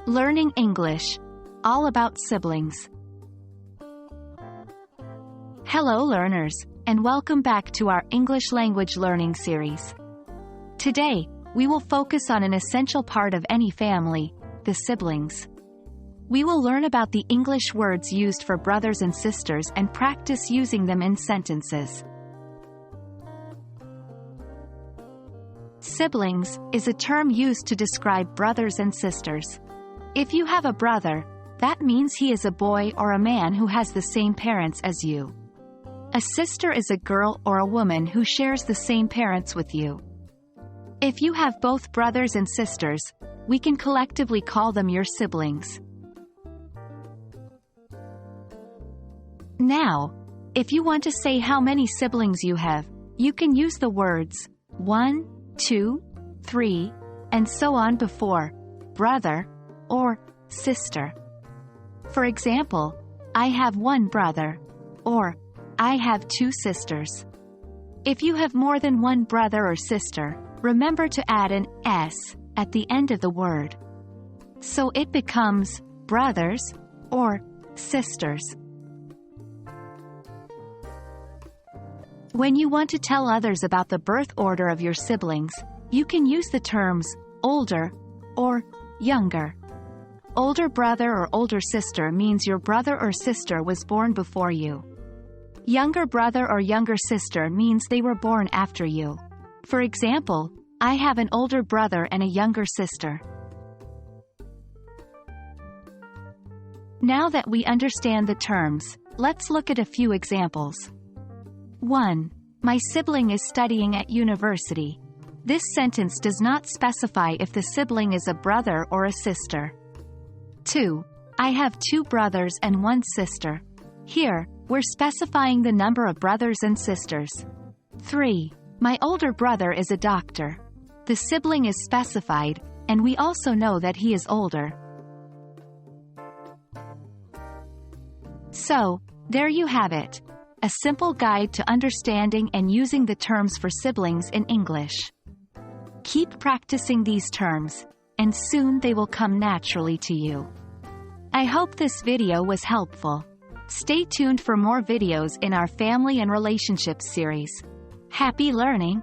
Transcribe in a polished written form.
Learning English. All about siblings. Hello learners, and welcome back to our English language learning series. Today, we will focus on an essential part of any family, the siblings. We will learn about the English words used for brothers and sisters and practice using them in sentences. Siblings is a term used to describe brothers and sisters. If you have a brother, that means he is a boy or a man who has the same parents as you. A sister is a girl or a woman who shares the same parents with you. If you have both brothers and sisters, we can collectively call them your siblings. Now, if you want to say how many siblings you have, you can use the words 1, 2, 3, and so on before brother or sister. For example, I have one brother, or I have two sisters. If you have more than one brother or sister, remember to add an S at the end of the word. So it becomes brothers or sisters. When you want to tell others about the birth order of your siblings, you can use the terms older or younger. Older brother or older sister means your brother or sister was born before you. Younger brother or younger sister means they were born after you. For example, I have an older brother and a younger sister. Now that we understand the terms, let's look at a few examples. 1. My sibling is studying at university. This sentence does not specify if the sibling is a brother or a sister. 2. I have two brothers and one sister. Here, we're specifying the number of brothers and sisters. 3. My older brother is a doctor. The sibling is specified, and we also know that he is older. So, there you have it. A simple guide to understanding and using the terms for siblings in English. Keep practicing these terms, and soon they will come naturally to you. I hope this video was helpful. Stay tuned for more videos in our Family and Relationships series. Happy learning!